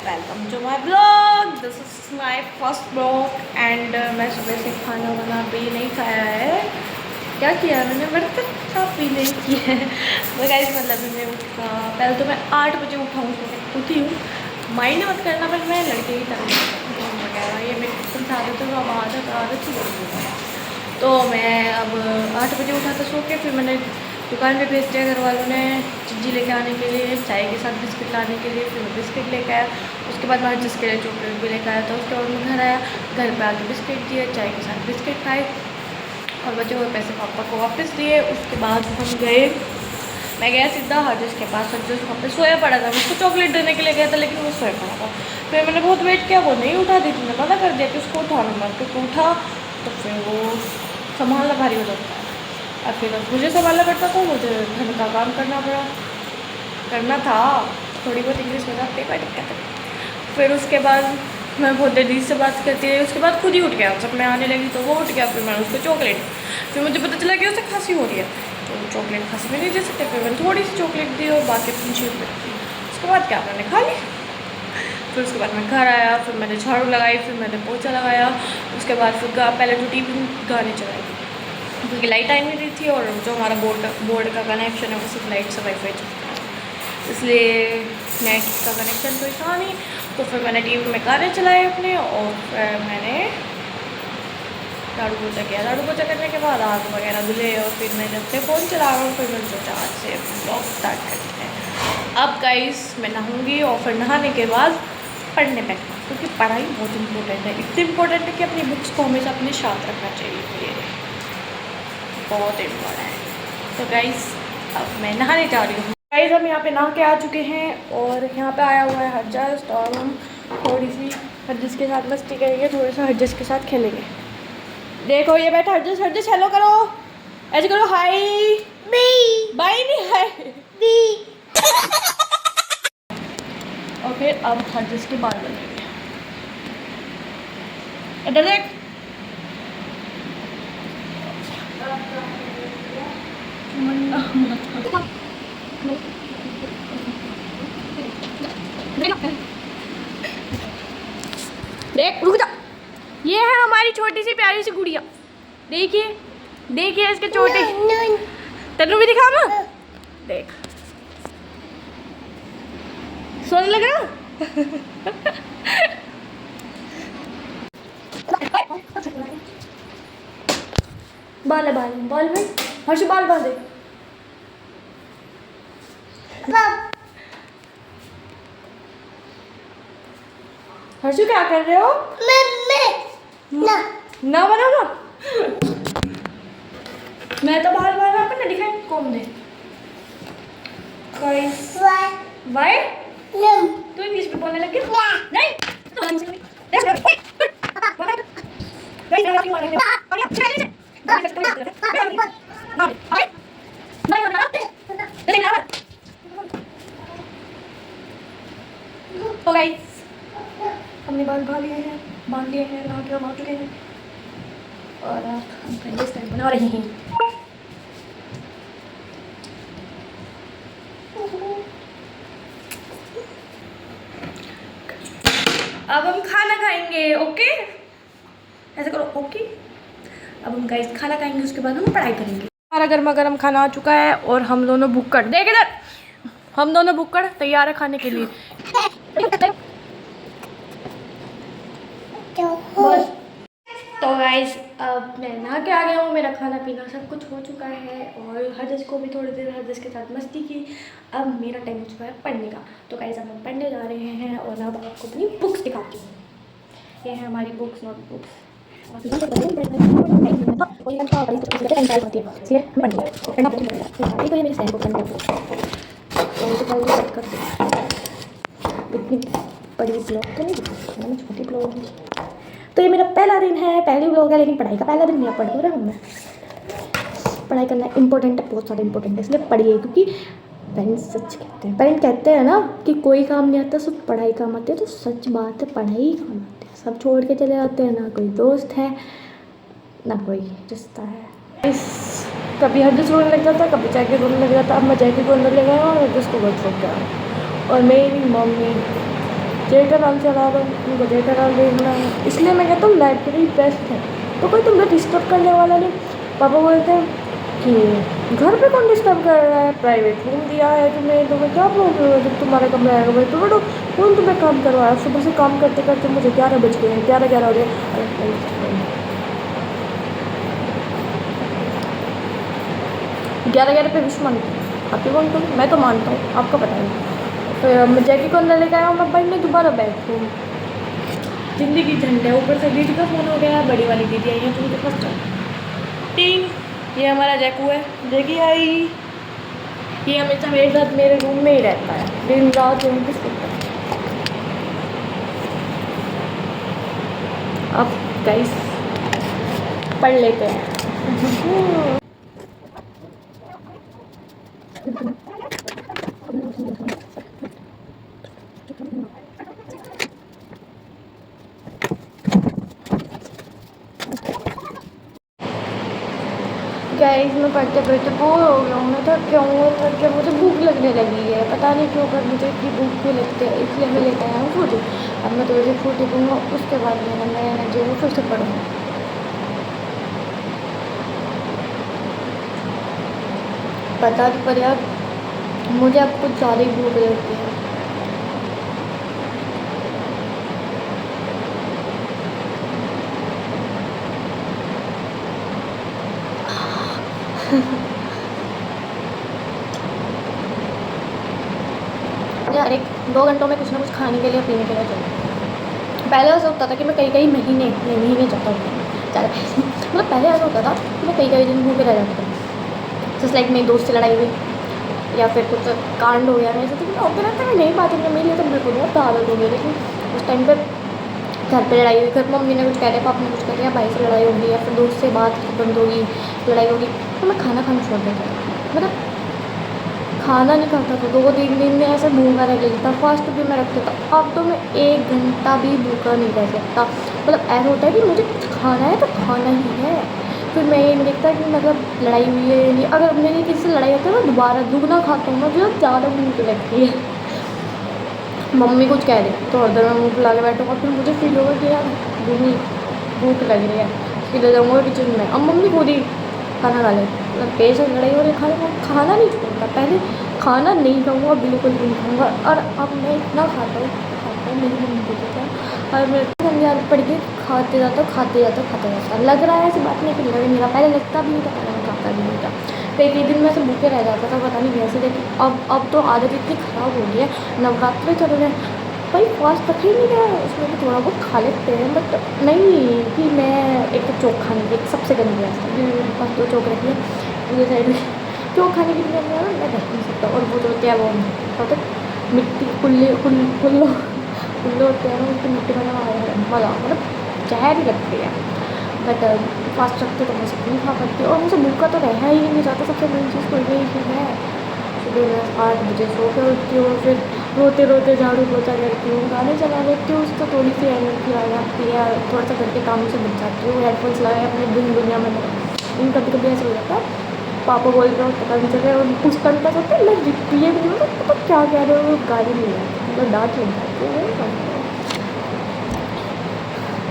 Welcome to my blog. This is my first blog and मैं सुबह से खाना वाना भी नहीं खाया है। क्या किया मैंने, बर्तन साफ भी नहीं किए हैं। तो गाइस मतलब मैं उठा, पहले तो मैं 8 बजे उठी हूँ। माइंड मत करना, पर मैं लड़के ही तरह वगैरह ये मेरी पसंद आदत है, अब आदत ही बन गई है। तो मैं अब 8 बजे उठा था सो के, फिर मैंने दुकान पे भेज दिया घर वालों ने चिज्जी लेके आने के लिए, चाय के साथ बिस्किट लाने के लिए। फिर मैं बिस्किट लेके आया, उसके बाद मैं जिसके लिए चॉकलेट भी लेकर आया था। उसके बाद मैं घर आया, घर पे आके बिस्किट दिए, चाय के साथ बिस्किट खाए और बचे हुए पैसे पापा को वापस दिए। उसके बाद हम गए, मैं गया सीधा हर्जस के पास। हर्जस वहाँ पे सोया पड़ा था, मैं उसको चॉकलेट देने के लिए गया था, लेकिन वो सोया पड़ा था। फिर मैंने बहुत वेट किया, वो नहीं उठा दी थी, मैंने मना कर दिया कि उसको उठाना मत। तो उठा तो फिर वो संभालना भारी हो जाता है। और फिर मुझे संभालना पड़ता था, मुझे घर का काम करना था। थोड़ी बहुत इंग्लिश हो जाती है, कोई दिक्कत नहीं। फिर उसके बाद मैं बहुत देरी से बात करती रही। उसके बाद खुद ही उठ गया, जब मैं आने लगी तो वो उठ गया। फिर मैंने उसको चॉकलेट, फिर मुझे पता चला कि उसे खांसी हो रही है, तो चॉकलेट खांसी में नहीं दे सकते। फिर मैंने थोड़ी सी चॉकलेट दी और बाकी अपनी चीज दी। उसके बाद क्या मैंने खा ली। फिर उसके बाद मैं घर आया, फिर मैंने झाड़ू लगाई, फिर मैंने पोछा लगाया। उसके बाद फिर पहले तो टीवी गाने चलाई, क्योंकि लाइट आई नहीं रही थी और जो हमारा बोर्ड का कनेक्शन है वो सिर्फ लाइट से वाईफाई चलता है, इसलिए नेट का कनेक्शन तो था नहीं। तो फिर मैंने टीवी में गाने चलाए अपने और फिर मैंने झाड़ू पोछा किया। झाड़ू पोछा करने के बाद आग वगैरह धुले और फिर मैं जब से फ़ोन चला रहा हूँ, फिर मैंने सोचा आज से ब्लॉग स्टार्ट करते हैं। अब गाइस मैं नहाऊँगी और फिर नहाने के बाद पढ़ने बैठना, क्योंकि पढ़ाई बहुत इंपॉर्टेंट है। इतनी इंपॉर्टेंट है कि अपनी बुक्स को हमेशा अपने साथ रखना चाहिए, ये बहुत इम्पोर्टेंट है। तो गाइस अब मैं नहाने जा रही हूँ। गाइस हम यहाँ पे नहा के आ चुके हैं और यहाँ पे आया हुआ है हर्जस, और हम थोड़ी सी हर्जस के साथ मस्ती करेंगे, थोड़ा सा हर्जस के साथ खेलेंगे। देखो ये बैठा हर्जस, हर्जस हेलो करो, ऐसे करो हाय। बाय नहीं है और फिर अब हर्जस के बाल बनेंगे। इधर देख, देख रुक जा। ये है हमारी छोटी सी प्यारी सी गुड़िया, देखिए देखिए इसके छोटे। तेनू भी दिखा ना, देख सोने लग रहा। बाल है, बाल में हर्ष बाल बांधे। हर्षु क्या कर रहे हो? ना बनाओ ना, मैं तो बाल बाल पर ना दिखाई कौन दे। वाई तू इंग्लिश में बोलने लगी नहीं। तो गाइस हमने बाल बांध लिए हैं, नहा के हम आ चुके हैं और हम फ्रेंच स्टाइल बना रहे हैं। अब हम खाना खाएंगे, ओके ऐसे करो ओके। अब हम गाइस खाना खाएंगे, उसके बाद हम पढ़ाई करेंगे। हमारा गर्मा गर्म खाना आ चुका है और हम दोनों भुक्कड़, देख इधर, हम दोनों भुक्कड़ तैयार है खाने के लिए। तो गाइस अब मैं नहा के आ गया हूँ, मेरा खाना पीना सब कुछ हो चुका है और हर्जस को भी थोड़ी देर हर्जस के साथ मस्ती की। अब मेरा टाइम हो चुका है पढ़ने का। तो गाइस अब हम पढ़ने जा रहे हैं और अब आपको अपनी बुक्स दिखाती हूँ। ये है हमारी बुक्स, नोटबुक्स। बड़ी ब्लॉग तो नहीं, छोटी ब्लॉग। तो ये मेरा पहला दिन है, पहली व्लॉग है, लेकिन पढ़ाई का पहला दिन नहीं। पढ़ रहा हूँ मैं, पढ़ाई करना इंपॉर्टेंट है, बहुत ज़्यादा इंपॉर्टेंट है, इसलिए पढ़िए। क्योंकि पेरेंट्स सच कहते हैं, पेरेंट्स कहते हैं ना कि कोई काम नहीं आता, सिर्फ पढ़ाई काम आती है। तो सच बात है, पढ़ाई काम आती है। सब छोड़ के चले जाते हैं, ना कोई दोस्त है ना कोई रिश्ता है। कभी हर्जस रोने लग जाता, कभी जैके रोने लग जाता। अब मैं जैके रोने लग गया और हर्जस को बहुत छोड़ गया। और मेरी मम्मी जेठालाल चला दो, उनको जेठालाल देखना है। इसलिए मैं कहता हूँ लाइब्रेरी बेस्ट है, तो कोई तुम्हें डिस्टर्ब करने वाला नहीं। पापा बोलते हैं कि घर पे कौन डिस्टर्ब कर रहा है, प्राइवेट रूम दिया है तुम्हें, तुम्हें क्या प्रॉब्लम है, जब तुम्हारा कमरा आएगा भाई तो बैठो। कौन तुम्हें काम करवाया, सुबह से काम करते करते मुझे 11 बज गए, 11 हो गए। 11 पे विश मांगती हूँ, आप ही मानते हो, मैं तो मानता हूँ, आपका पता नहीं। फिर मैं जैकी को अंदर लेकर आया हूँ, मैं पढ़ने दोबारा बैठूँ। ज़िंदगी झंड है, ऊपर से दीदी का फ़ोन हो गया, बड़ी वाली दीदी आई है तो मुझे फर्स्ट टीम। ये हमारा जैकू है, जैकी आई। ये हमेशा मेरे साथ मेरे रूम में ही रहता है, दिन रात रूम पे सोता है। अब गाइस पढ़ लेते हैं। गाइस मैं पढ़ते पढ़ते बोर हो गया हूँ, मैं थक गया हूँ, और थक गया, मुझे भूख लगने लगी है, पता नहीं क्यों, पर मुझे इतनी भूख क्यों लगती है, इसलिए मैं लेकर आया हूँ फ्रूटी। अब मैं थोड़ी सी फ्रूटी दूँगा, उसके बाद मैं एनर्जी में फिर से पढ़ूँगा। पता नहीं पर यार मुझे अब कुछ ज़्यादा ही भूख लगती है। यार 1-2 घंटों में कुछ ना कुछ खाने के लिए पीने के लिए चाहिए। पहले ऐसा होता था कि मैं कई महीने जाता हूँ ज़्यादा मतलब पहले ऐसा होता था कि मैं कई दिन भूखे रह जाता था। जैसे लाइक मेरी दोस्त से लड़ाई हुई या फिर कुछ कांड हो गया, मैं सोचती कि होते रहता है, नहीं बात है, मेरे लिए तो बिल्कुल बहुत आदत हो गई। लेकिन उस टाइम पर घर पे लड़ाई हुई, घर पर मम्मी ने कुछ कह दिया, पापा ने कुछ कह दिया, भाई से लड़ाई होगी या फिर दोस्त से बात बंद होगी, लड़ाई होगी, तो मैं खाना खाना छोड़ देता था। मतलब खाना नहीं खाता था, 2-3 दिन में ऐसे भूखा रह गया था। फास्ट भी मैं रखता था। अब तो मैं 1 घंटा भी भूखा नहीं रह सकता। मतलब ऐसा होता है कि मुझे कुछ खाना है तो खाना ही है। फिर मैं ये नहीं देखता कि मतलब लड़ाई हुई है या नहीं। अगर मेरी किसी से लड़ाई होती है मैं दोबारा दुगना खाता हूँ, मुझे ज़्यादा भूख लगती है। मम्मी कुछ कह रही तो उधर मैं मुँह फुला के बैठूँगा, फिर मुझे फील होगा कि यार भूख लग रही है, सीधे जाऊँगा किचन में। अब मम्मी खुद ही खाना खा ले, मतलब पेट से लड़ाई हो रही है, खाना नहीं छोड़ता। पहले खाना नहीं खाऊँगा, बिल्कुल नहीं खाऊँगा, और अब मैं इतना खाता हूँ मेरी मम्मी को देता है। और मेरे को याद पड़ गई, खाते जाता लग रहा है ऐसी बात नहीं कि लग नहीं रहा, पहले लगता भी नहीं था, पहले मैं खाता भी नहीं था। कई दिन में से भूखे रह जाता था, पता नहीं कैसे। लेकिन अब तो आदत इतनी ख़राब हो गई है, नवरात्रि चल रहे हैं भाई, फास्ट रख ही नहीं रहा, उसमें भी थोड़ा बहुत खा लेते हैं, बट नहीं कि मैं एक तो चौक खाने की सबसे गंदी रास्ता, मेरे पास 2 चौक रखी है मुझे साइड में, चौक खाने की मैं रख नहीं सकता। और वो जो होते हैं वो होते मिट्टी कुल्ले होते हैं ना, उसकी मिट्टी में मज़ा मतलब जहर ही लगती है। बट फास्ट रखते तो मैं सब नहीं खा पाती, और मुझे भूखा तो रहा ही नहीं जाता। सबसे बड़ी चीज़ तो यही चीज़ है। सुबह मैं 8 बजे सो के उठती हूँ, फिर रोते रोते झाड़ू पोछा करती हूँ, गाने चला लेती हूँ, उससे थोड़ी सी एनर्जी आ जाती है, थोड़ा सा घर के काम से बच जाती हूँ। हेडफोन्स लगाए अपने दुनिया में इन कभी ऐसा हो जाता है, पापा बोल रहे हो पता नहीं चल रहा है, और उस टाइम का होता है मैं ये भी मतलब तो क्या कह रहे हो, गाली नहीं आती, मतलब डांट लग जाती है।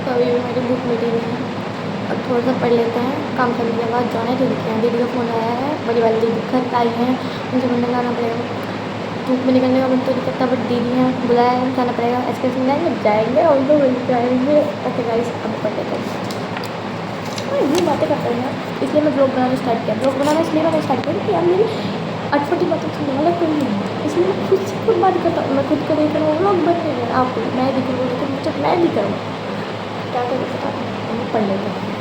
कभी भी मेरी बुक मिली नहीं है। अब थोड़ा सा पढ़ लेते हैं, काम करने के बाद जाना है। दीदी का फ़ोन आया है, बड़ी वाली दीदी घर आई हैं, उनसे मिलने जाना पड़ेगा। धूप में निकलने का मन तो नहीं करता, बट दीदी हैं बुलाया है, जाना पड़ेगा। एजुकेशन जाएंगे और तो मिल जाएंगे। ओके गाइस, अब पढ़ लेते हैं। ये बातें करते हैं इसलिए मैं ब्लॉग बनाना स्टार्ट किया। ब्लॉग बनाना इसलिए मैंने स्टार्ट किया कि यार मेरी अटपटी बातें सुनने वाला कोई नहीं है, इसलिए मैं खुद से खुद बात करता हूँ। मैं खुद को देख रहा हूँ, ब्लॉग बन रही है, आप मैं दिख रहा हूँ, लेकिन मुझे मैं भी करूँ क्या करूँ पता नहीं। हम पढ़ लेते हैं।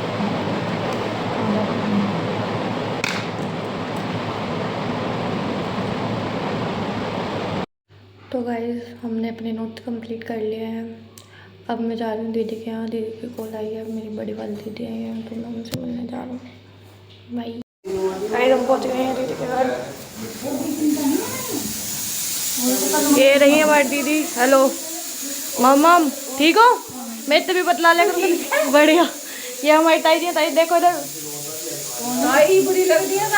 तो गाइस हमने अपने नोट्स कंप्लीट कर लिए हैं। अब मैं जा रही हूँ दीदी के यहाँ। दीदी की कॉल आई है, मेरी बड़ी वाली दीदी आई है, तो मैं उनसे मिलने जा रहा हूँ। भाई गाइस हम पहुँच गए हैं दीदी के घर। ये रही हमारी दीदी। हेलो मम, ठीक हो? मैं इतने भी बतला लेकर बढ़िया। ये हमारी ताई जी, ताई देखो इधर। ताई बुरी लगती है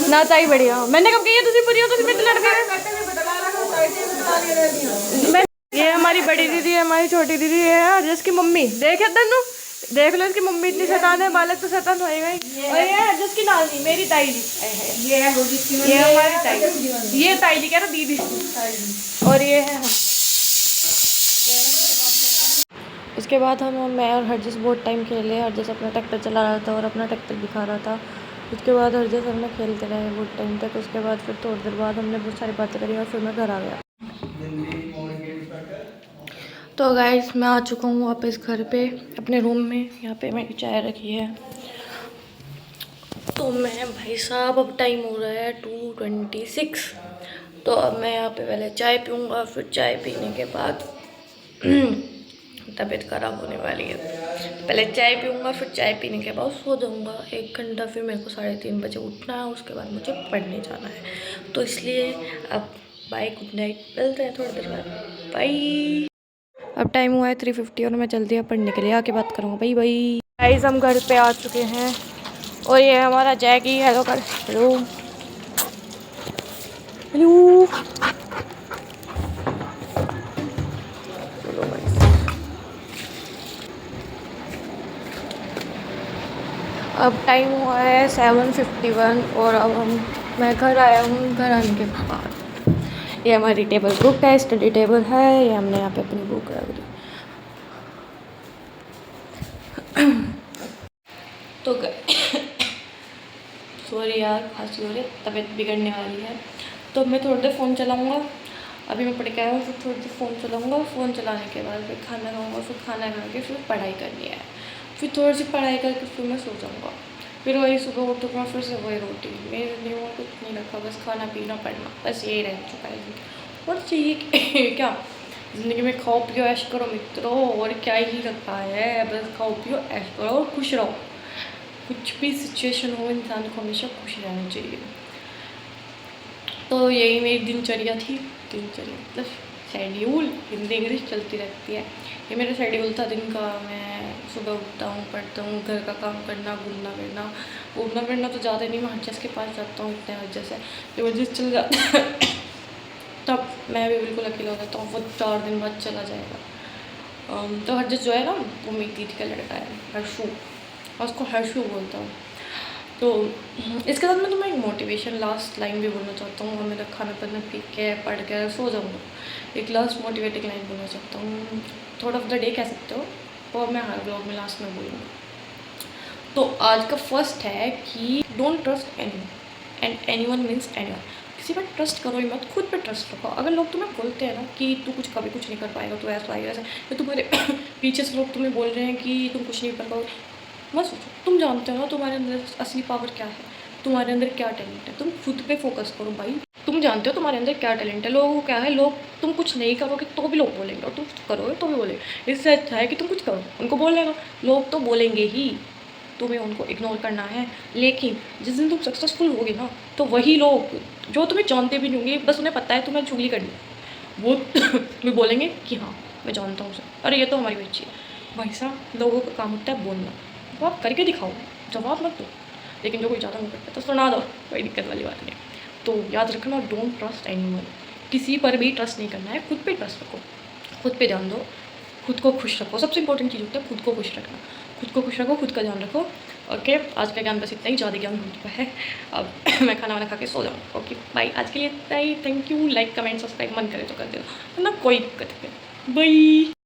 ना, ताई बढ़िया। मैंने कब कही है तुझे बुरी हो, तुझे लड़के। ये हमारी बड़ी दीदी है, हमारी छोटी दीदी है और जिसकी मम्मी देखे तनु देख लो, इसकी मम्मी इतनी शैतान है, बालक तो शैतान होएगा ही। और ये है जिसकी नानी मेरी ताई जी, ये हमारी ताई, ये ताई जी कह रहा दीदी, और ये है हम। इसके बाद मैं और हरजिस बहुत टाइम खेले। हरजिस अपना ट्रैक्टर चला रहा था और अपना ट्रैक्टर दिखा रहा था। उसके बाद हरजिस और मैं खेलते रहे बहुत टाइम तक। उसके बाद फिर थोड़ी देर बाद हमने बहुत सारी बातें करी और फिर मैं घर आ गया। तो गाइस मैं आ चुका हूँ वापस घर पे अपने रूम में। यहाँ पे मेरी चाय रखी है। तो मैं भाई साहब अब टाइम हो रहा है 2:26। तो अब मैं यहाँ पे पहले चाय पीऊँगा, फिर चाय पीने के बाद तबीयत ख़राब होने वाली है। पहले चाय पीऊँगा, फिर चाय पीने के बाद सो जाऊँगा 1 घंटा। फिर मेरे को 3:30 बजे उठना है। उसके बाद मुझे पढ़ने जाना है। तो इसलिए अब बाय, गुड नाइट, मिलते हैं थोड़ी देर बाद, बाय। अब टाइम हुआ है 3:50 और मैं जल्दी अब पढ़ने के लिए आके बात करूँगा। बाय बाय गाइस, हम घर पे आ चुके हैं और ये हमारा जैकी। हेलो कर, हेलो हेलो। अब टाइम हुआ है 7:51 और अब मैं घर आया हूँ। घर आने के बाद ये हमारी टेबल बुक है, स्टडी टेबल है। ये हमने यहाँ पे अपनी बुक रख दी। तो सॉरी यार, खांसी हो रही है, तबीयत बिगड़ने वाली है। तो मैं थोड़ी देर फ़ोन चलाऊँगा। अभी मैं पढ़ के आया हूँ, फिर थोड़ी देर फ़ोन चलाऊँगा। फ़ोन चलाने के बाद फिर खाना खाऊँगा, फिर खाना खा के फिर पढ़ाई करनी है। फिर थोड़ी सी पढ़ाई करके फिर मैं सो जाऊँगा। फिर वही सुबह उठूँगा, फिर से वही रूटीन। मेरे ज़िंदगी में कुछ नहीं रखा, बस खाना पीना पढ़ना, बस यही रह चुका है। और चाहिए क्या ज़िंदगी में? खाओ पियो ऐश करो मित्रों, और क्या ही रखा है। बस खाओ पियो ऐश करो और खुश रहो। कुछ भी सिचुएशन हो, इंसान को हमेशा खुश रहना चाहिए। तो यही मेरी दिनचर्या थी। दिनचर्या मतलब शेड्यूल, हिंदी इंग्लिश चलती रहती है। ये मेरा शेड्यूल था दिन का। मैं सुबह उठता हूँ, पढ़ता हूँ, घर का काम करना, घूमना फिरना। घूमना फिरना तो ज़्यादा नहीं, मैं हरजस के पास जाता हूँ इतने वजह से। जब हरजस चल जाता है तब मैं भी बिल्कुल अकेला हो जाता हूँ। वो 4 दिन बाद चला जाएगा। तो हरजस जो है ना, वो मेरी दीदी का लड़का है, हर्षू। और उसको हर्षू बोलता हूँ। तो इसके साथ मैं तुम्हें एक मोटिवेशन लास्ट लाइन भी बोलना चाहता हूँ। और मेरा खाना पीना पी के पढ़ के सो जाऊँगा, एक लास्ट मोटिवेटिंग लाइन बोलना चाहता हूँ। थॉट ऑफ द डे कह सकते हो, और मैं हर ब्लॉग में लास्ट में बोलूँगा। तो आज का फर्स्ट है कि don't trust anyone and anyone means anyone. किसी पर ट्रस्ट करो ही मत, खुद पे ट्रस्ट रखो। अगर लोग तुम्हें बोलते हैं ना कि तू कभी कुछ नहीं कर पाएगा, तो ऐसा आएगा ऐसा, या तुम्हारे पीछे से लोग तुम्हें बोल रहे हैं कि तुम कुछ नहीं कर पाओगे, मत सोचो। तुम जानते हो ना तुम्हारे अंदर असली पावर क्या है, तुम्हारे अंदर क्या टैलेंट है। तुम खुद पे फोकस करो भाई। तुम जानते हो तुम्हारे अंदर क्या टैलेंट है। लोगों को क्या है, लोग तुम कुछ नहीं करोगे तो भी लोग बोलेंगे, और तुम करोगे तो भी बोलेंगे। इससे अच्छा है कि तुम कुछ करो, उनको बोलेगा। लोग तो बोलेंगे ही, तुम्हें उनको इग्नोर करना है। लेकिन जिस दिन तुम सक्सेसफुल होगे ना, तो वही लोग जो तुम्हें जानते भी नहीं होंगे, बस उन्हें पता है तुम्हें चुगली करनी, वो तुम्हें बोलेंगे कि हाँ मैं जानता हूँ उसे, अरे ये तो हमारी बच्ची है। भाई साहब, लोगों का काम होता है बोलना, तो आप करके दिखाओ, जवाब मत दो। लेकिन जो कोई ज़्यादा नहीं करता तो सुना दो, कोई दिक्कत वाली बात नहीं। तो याद रखना, डोंट ट्रस्ट एनीवन। किसी पर भी ट्रस्ट नहीं करना है, खुद पे ट्रस्ट रखो, खुद पे ध्यान दो, खुद को खुश रखो। सबसे इंपॉर्टेंट चीज़ होता है खुद को खुश रखना। खुद को खुश रखो, खुद का ध्यान रखो। ओके, आज का ज्ञान बस इतना ही, ज़्यादा ज्ञान हो चुका है। अब मैं खाना वाना खा के सो जाऊँ। ओके बाय, आज के लिए इतना ही। Thank you. Like comment subscribe मन करे तो कर देना, वरना कोई दिक्कत नहीं। बाय।